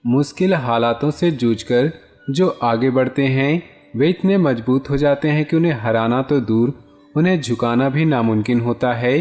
मुश्किल हालातों से जूझकर जो आगे बढ़ते हैं वे इतने मजबूत हो जाते हैं कि उन्हें हराना तो दूर, उन्हें झुकाना भी नामुमकिन होता है।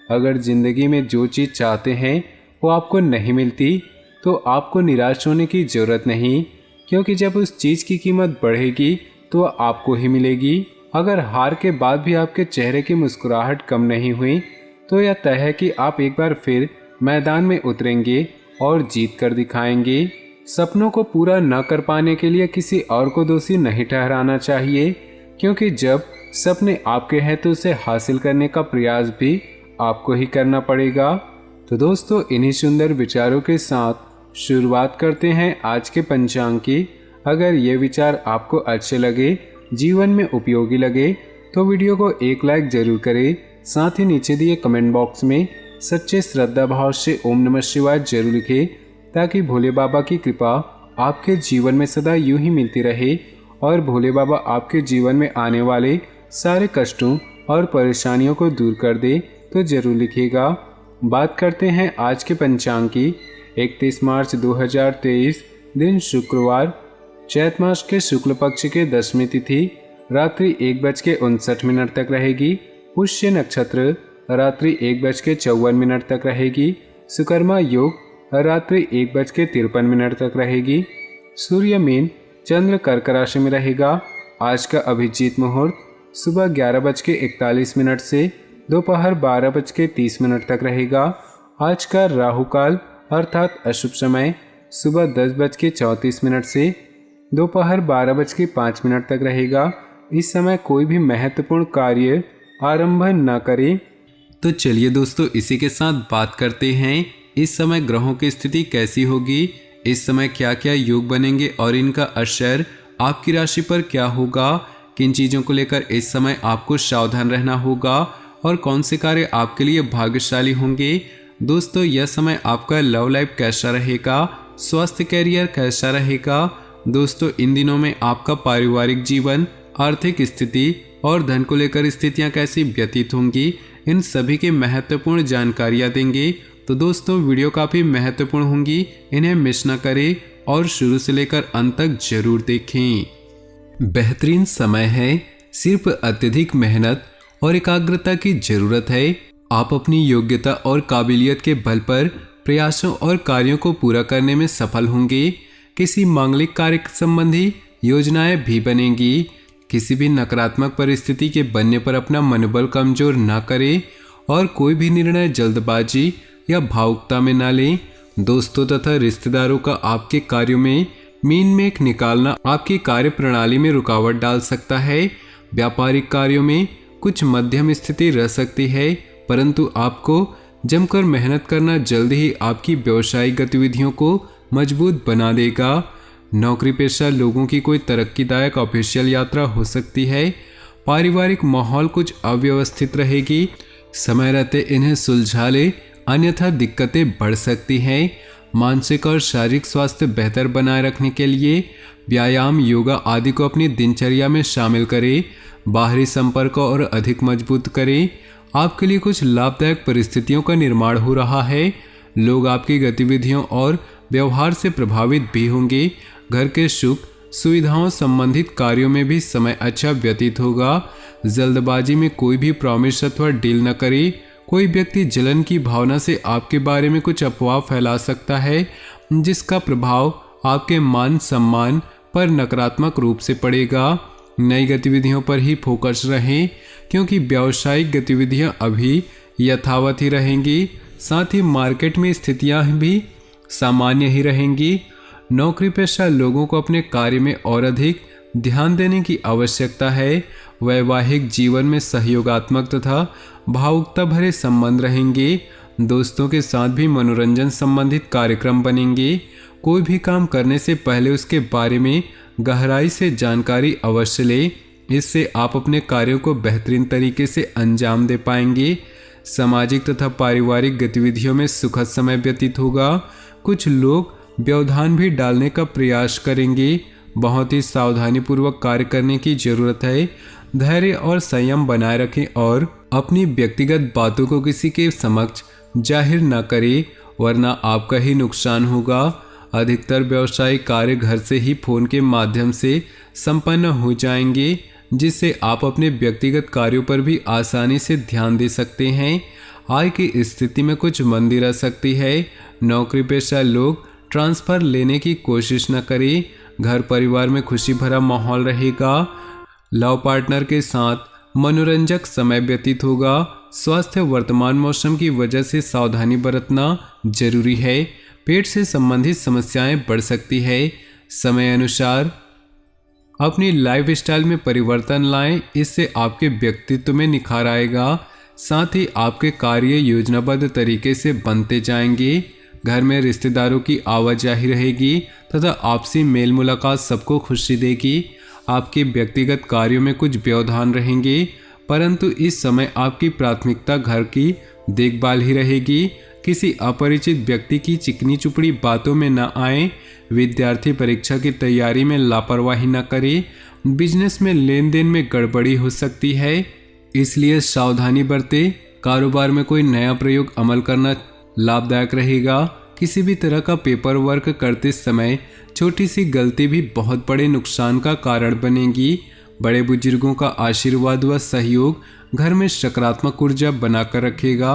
अगर ज़िंदगी में जो चीज़ चाहते हैं वो आपको नहीं मिलती तो आपको निराश होने की ज़रूरत नहीं, क्योंकि जब उस चीज़ की कीमत बढ़ेगी तो वह आपको ही मिलेगी। अगर हार के बाद भी आपके चेहरे की मुस्कुराहट कम नहीं हुई तो यह तय है कि आप एक बार फिर मैदान में उतरेंगे और जीत कर दिखाएंगे। सपनों को पूरा न कर पाने के लिए किसी और को दोषी नहीं ठहराना चाहिए, क्योंकि जब सपने आपके हैं तो उसे हासिल करने का प्रयास भी आपको ही करना पड़ेगा। तो दोस्तों, इन्हीं सुंदर विचारों के साथ शुरुआत करते हैं आज के पंचांग की। अगर ये विचार आपको अच्छे लगे, जीवन में उपयोगी लगे तो वीडियो को एक लाइक जरूर करें। साथ ही नीचे दिए कमेंट बॉक्स में सच्चे श्रद्धा भाव से ओम नमः शिवाय जरूर लिखें, ताकि भोले बाबा की कृपा आपके जीवन में सदा यूं ही मिलती रहे और भोले बाबा आपके जीवन में आने वाले सारे कष्टों और परेशानियों को दूर कर दे। तो जरूर लिखिएगा। बात करते हैं आज के पंचांग की। 31 मार्च 2023 दिन शुक्रवार, चैत मास के शुक्ल पक्ष के 10वीं तिथि रात्रि 1:59 तक रहेगी। पुष्य नक्षत्र रात्रि 1:54 तक रहेगी। सुकर्मा योग रात्रि 1:53 तक रहेगी। सूर्य मीन, चंद्र कर्क राशि में रहेगा। आज का अभिजीत मुहूर्त सुबह 11:41 से दोपहर 12:30 तक रहेगा। आज का राहु काल अर्थात अशुभ समय सुबह 10:34 से दोपहर 12:05 तक रहेगा। इस समय कोई भी महत्वपूर्ण कार्य आरंभ न करें। तो चलिए दोस्तों, इसी के साथ बात करते हैं इस समय ग्रहों की स्थिति कैसी होगी, इस समय क्या क्या योग बनेंगे और इनका असर आपकी राशि पर क्या होगा, किन चीज़ों को लेकर इस समय आपको सावधान रहना होगा और कौन से कार्य आपके लिए भाग्यशाली होंगे। दोस्तों, यह समय आपका लव लाइफ कैसा रहेगा, स्वास्थ्य कैरियर कैसा रहेगा। दोस्तों, इन दिनों में आपका पारिवारिक जीवन, आर्थिक स्थिति और धन को लेकर स्थितियां कैसी व्यतीत होंगी, इन सभी की महत्वपूर्ण जानकारियां देंगे। तो दोस्तों, वीडियो काफ़ी महत्वपूर्ण होंगी, इन्हें मिस न करें और शुरू से लेकर अंत तक जरूर देखें। बेहतरीन समय है, सिर्फ अत्यधिक मेहनत और एकाग्रता की जरूरत है। आप अपनी योग्यता और काबिलियत के बल पर प्रयासों और कार्यों को पूरा करने में सफल होंगे। किसी मांगलिक कार्य संबंधी योजनाएं भी बनेंगी। किसी भी नकारात्मक परिस्थिति के बनने पर अपना मनोबल कमजोर न करें और कोई भी निर्णय जल्दबाजी या भावुकता में न लें। दोस्तों तथा रिश्तेदारों का आपके कार्यों में मीन मेख निकालना आपकी कार्य प्रणाली में रुकावट डाल सकता है। व्यापारिक कार्यों में कुछ मध्यम स्थिति रह सकती है, परंतु आपको जमकर मेहनत करना जल्द ही आपकी व्यवसायिक गतिविधियों को मजबूत बना देगा। नौकरी पेशा लोगों की कोई तरक्कीदायक ऑफिशियल यात्रा हो सकती है। पारिवारिक माहौल कुछ अव्यवस्थित रहेगी, समय रहते इन्हें सुलझा ले, अन्यथा दिक्कतें बढ़ सकती हैं। मानसिक और शारीरिक स्वास्थ्य बेहतर बनाए रखने के लिए व्यायाम, योगा आदि को अपनी दिनचर्या में शामिल करें। बाहरी संपर्क और अधिक मजबूत करें। आपके लिए कुछ लाभदायक परिस्थितियों का निर्माण हो रहा है। लोग आपकी गतिविधियों और व्यवहार से प्रभावित भी होंगे। घर के सुख सुविधाओं संबंधित कार्यों में भी समय अच्छा व्यतीत होगा। जल्दबाजी में कोई भी प्रॉमिस अथवा डील न करें। कोई व्यक्ति जलन की भावना से आपके बारे में कुछ अफवाह फैला सकता है, जिसका प्रभाव आपके मान सम्मान पर नकारात्मक रूप से पड़ेगा। नई गतिविधियों पर ही फोकस रहें, क्योंकि व्यावसायिक गतिविधियां अभी यथावत ही रहेंगी। साथ ही मार्केट में स्थितियां भी सामान्य ही रहेंगी। नौकरी पेशा लोगों को अपने कार्य में और अधिक ध्यान देने की आवश्यकता है। वैवाहिक जीवन में सहयोगात्मक तथा भावुकता भरे संबंध रहेंगे। दोस्तों के साथ भी मनोरंजन संबंधित कार्यक्रम बनेंगे। कोई भी काम करने से पहले उसके बारे में गहराई से जानकारी अवश्य लें। इससे आप अपने कार्यों को बेहतरीन तरीके से अंजाम दे पाएंगे। सामाजिक तथा पारिवारिक गतिविधियों में सुखद समय व्यतीत होगा। कुछ लोग व्यवधान भी डालने का प्रयास करेंगे। बहुत ही सावधानीपूर्वक कार्य करने की जरूरत है। धैर्य और संयम बनाए रखें और अपनी व्यक्तिगत बातों को किसी के समक्ष जाहिर न करें, वरना आपका ही नुकसान होगा। अधिकतर व्यावसायिक कार्य घर से ही फोन के माध्यम से संपन्न हो जाएंगे, जिससे आप अपने व्यक्तिगत कार्यों पर भी आसानी से ध्यान दे सकते हैं। आय की स्थिति में कुछ मंदी रह सकती है। नौकरी पेशा लोग ट्रांसफ़र लेने की कोशिश न करें। घर परिवार में खुशी भरा माहौल रहेगा। लव पार्टनर के साथ मनोरंजक समय व्यतीत होगा। स्वास्थ्य वर्तमान मौसम की वजह से सावधानी बरतना जरूरी है। पेट से संबंधित समस्याएं बढ़ सकती है। समय अनुसार अपनी लाइफस्टाइल में परिवर्तन लाएं, इससे आपके व्यक्तित्व में निखार आएगा। साथ ही आपके कार्य योजनाबद्ध तरीके से बनते जाएंगे। घर में रिश्तेदारों की आवाजाही रहेगी तथा आपसी मेल मुलाकात सबको खुशी देगी। आपके व्यक्तिगत कार्यों में कुछ व्यवधान रहेंगे, परंतु इस समय आपकी प्राथमिकता घर की देखभाल ही रहेगी। किसी अपरिचित व्यक्ति की चिकनी चुपड़ी बातों में न आए। विद्यार्थी परीक्षा की तैयारी में लापरवाही न करे। बिजनेस में लेन देन में गड़बड़ी हो सकती है, इसलिए सावधानी बरते। कारोबार में कोई नया प्रयोग अमल करना लाभदायक रहेगा। किसी भी तरह का पेपर वर्क करते समय छोटी सी गलती भी बहुत बड़े नुकसान का कारण बनेगी। बड़े बुजुर्गों का आशीर्वाद व सहयोग घर में सकारात्मक ऊर्जा बनाकर रखेगा।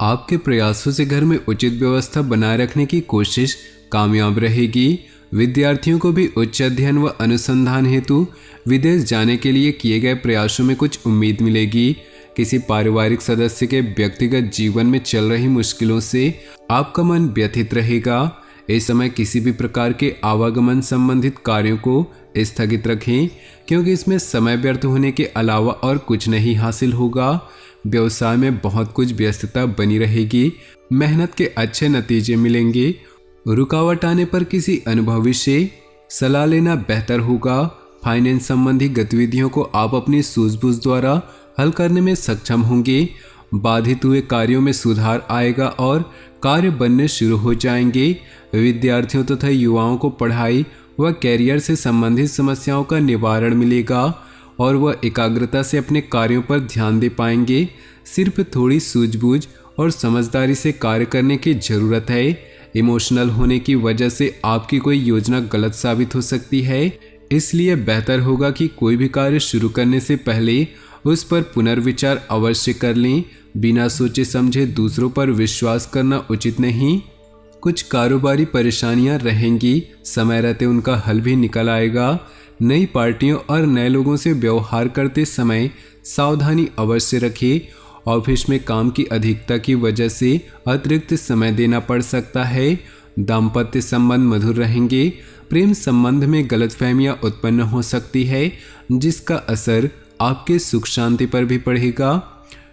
आपके प्रयासों से घर में उचित व्यवस्था बनाए रखने की कोशिश कामयाब रहेगी। विद्यार्थियों को भी उच्च अध्ययन व अनुसंधान हेतु विदेश जाने के लिए किए गए प्रयासों में कुछ उम्मीद मिलेगी। किसी पारिवारिक सदस्य के व्यक्तिगत जीवन में चल रही मुश्किलों से आपका मन व्यथित रहेगा। इस समय किसी भी प्रकार के आवागमन संबंधित कार्यों को स्थगित रखें, क्योंकि इसमें समय व्यर्थ होने के अलावा और कुछ नहीं हासिल होगा। व्यवसाय में बहुत कुछ व्यस्तता बनी रहेगी। मेहनत के अच्छे नतीजे मिलेंगे। रुकावट आने पर किसी अनुभवी से सलाह लेना बेहतर होगा। फाइनेंस संबंधी गतिविधियों को आप अपनी सूझबूझ द्वारा हल करने में सक्षम होंगे। बाधित हुए कार्यों में सुधार आएगा और कार्य बनने शुरू हो जाएंगे। विद्यार्थियों तथा युवाओं को पढ़ाई व कैरियर से संबंधित समस्याओं का निवारण मिलेगा और वह एकाग्रता से अपने कार्यों पर ध्यान दे पाएंगे। सिर्फ थोड़ी सूझबूझ और समझदारी से कार्य करने की जरूरत है। इमोशनल होने की वजह से आपकी कोई योजना गलत साबित हो सकती है, इसलिए बेहतर होगा कि कोई भी कार्य शुरू करने से पहले उस पर पुनर्विचार अवश्य कर लें। बिना सोचे समझे दूसरों पर विश्वास करना उचित नहीं। कुछ कारोबारी परेशानियां रहेंगी, समय रहते उनका हल भी निकल आएगा। नई पार्टियों और नए लोगों से व्यवहार करते समय सावधानी अवश्य रखें। ऑफिस में काम की अधिकता की वजह से अतिरिक्त समय देना पड़ सकता है। दाम्पत्य संबंध मधुर रहेंगे। प्रेम संबंध में गलतफहमियां उत्पन्न हो सकती है, जिसका असर आपके सुख शांति पर भी पड़ेगा।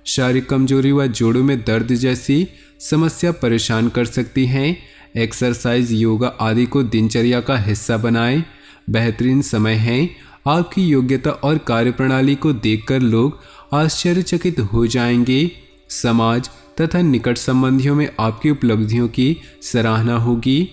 शारीरिक कमजोरी व जोड़ों में दर्द जैसी समस्या परेशान कर सकती हैं। एक्सरसाइज, योगा आदि को दिनचर्या का हिस्सा बनाएं। बेहतरीन समय है। आपकी योग्यता और कार्यप्रणाली को देखकर लोग आश्चर्यचकित हो जाएंगे। समाज तथा निकट संबंधियों में आपकी उपलब्धियों की सराहना होगी।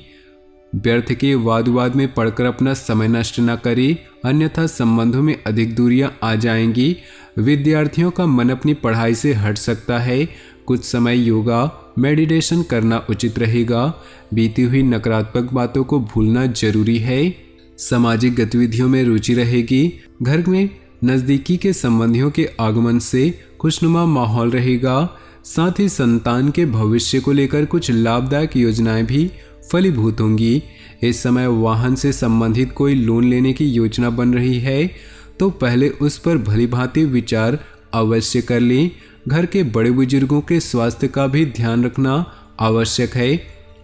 व्यर्थ के वाद विवाद में पड़कर अपना समय नष्ट न करें, अन्यथा संबंधों में अधिक दूरियां आ जाएंगी। विद्यार्थियों का मन अपनी पढ़ाई से हट सकता है। कुछ समय योगा मेडिटेशन करना उचित रहेगा। बीती हुई नकारात्मक बातों को भूलना जरूरी है। सामाजिक गतिविधियों में रुचि रहेगी। घर में नज़दीकी के संबंधियों के आगमन से खुशनुमा माहौल रहेगा। साथ ही संतान के भविष्य को लेकर कुछ लाभदायक योजनाएं भी फलीभूत होंगी। इस समय वाहन से संबंधित कोई लोन लेने की योजना बन रही है तो पहले उस पर भलीभांति विचार अवश्य कर लें। घर के बड़े बुजुर्गों के स्वास्थ्य का भी ध्यान रखना आवश्यक है।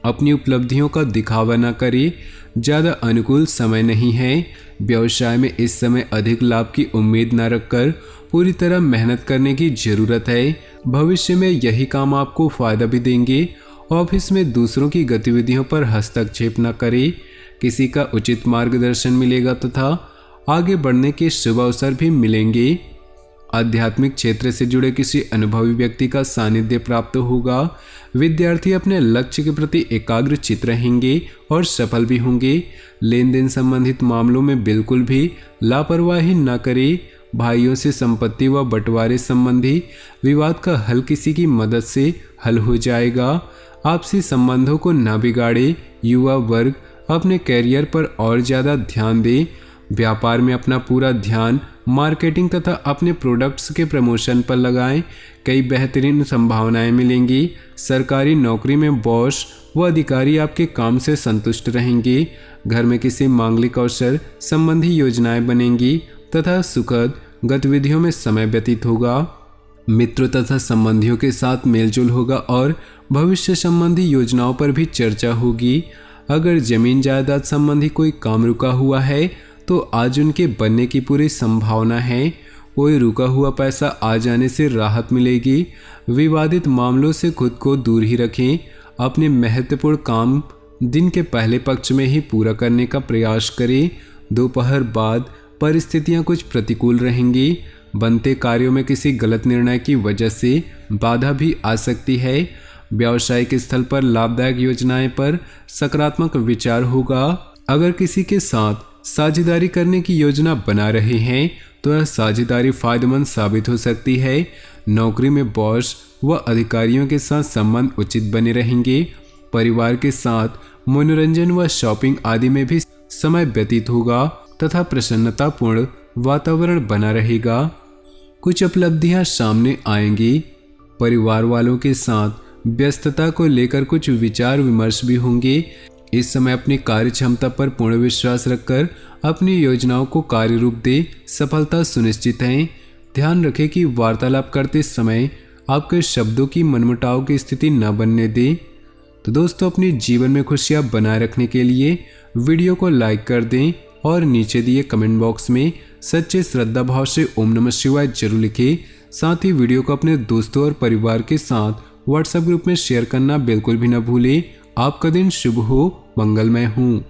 अपनी उपलब्धियों का दिखावा न करें, ज़्यादा अनुकूल समय नहीं है। व्यवसाय में इस समय अधिक लाभ की उम्मीद न रखकर पूरी तरह मेहनत करने की ज़रूरत है। भविष्य में यही काम आपको फ़ायदा भी देंगे। ऑफिस में दूसरों की गतिविधियों पर हस्तक्षेप न करें। किसी का उचित मार्गदर्शन मिलेगा तथा आगे बढ़ने के शुभ अवसर भी मिलेंगे। आध्यात्मिक क्षेत्र से जुड़े किसी अनुभवी व्यक्ति का सानिध्य प्राप्त होगा। विद्यार्थी अपने लक्ष्य के प्रति एकाग्रचित रहेंगे और सफल भी होंगे। लेन देन संबंधित मामलों में बिल्कुल भी लापरवाही न करें। भाइयों से संपत्ति व बंटवारे संबंधी विवाद का हल किसी की मदद से हल हो जाएगा। आपसी संबंधों को न बिगाड़े। युवा वर्ग अपने कैरियर पर और ज़्यादा ध्यान दें। व्यापार में अपना पूरा ध्यान मार्केटिंग तथा अपने प्रोडक्ट्स के प्रमोशन पर लगाएं। कई बेहतरीन संभावनाएं मिलेंगी। सरकारी नौकरी में बॉस व अधिकारी आपके काम से संतुष्ट रहेंगे। घर में किसी मांगलिक अवसर संबंधी योजनाएं बनेंगी तथा सुखद गतिविधियों में समय व्यतीत होगा। मित्रों तथा संबंधियों के साथ मेलजोल होगा और भविष्य संबंधी योजनाओं पर भी चर्चा होगी। अगर जमीन जायदाद संबंधी कोई काम रुका हुआ है तो आज उनके बनने की पूरी संभावना है। कोई रुका हुआ पैसा आ जाने से राहत मिलेगी। विवादित मामलों से खुद को दूर ही रखें। अपने महत्वपूर्ण काम दिन के पहले पक्ष में ही पूरा करने का प्रयास करें। दोपहर बाद परिस्थितियां कुछ प्रतिकूल रहेंगी। बनते कार्यों में किसी गलत निर्णय की वजह से बाधा भी आ सकती है। व्यावसायिक स्थल पर लाभदायक योजनाएं पर सकारात्मक विचार होगा। अगर किसी के साथ साझेदारी करने की योजना बना रहे हैं तो यह साझेदारी फायदेमंद साबित हो सकती है। नौकरी में बॉस व अधिकारियों के साथ संबंध उचित बने रहेंगे। परिवार के साथ मनोरंजन व शॉपिंग आदि में भी समय व्यतीत होगा तथा प्रसन्नतापूर्ण वातावरण बना रहेगा। कुछ उपलब्धियां सामने आएंगी। परिवार वालों के साथ व्यस्तता को लेकर कुछ विचार विमर्श भी होंगे। इस समय अपनी कार्य क्षमता पर पूर्ण विश्वास रखकर अपनी योजनाओं को कार्य रूप दे। सफलता सुनिश्चित है। ध्यान रखें कि वार्तालाप करते समय आपके शब्दों की मनमुटाव की स्थिति न बनने दे। तो दोस्तों, अपने जीवन में खुशियां बनाए रखने के लिए वीडियो को लाइक कर दें और नीचे दिए कमेंट बॉक्स में सच्चे श्रद्धा भाव से ओम नमः शिवाय जरूर लिखें। साथ ही वीडियो को अपने दोस्तों और परिवार के साथ व्हाट्सएप ग्रुप में शेयर करना बिल्कुल भी न भूलें। आपका दिन शुभ हो, मंगलमय हो।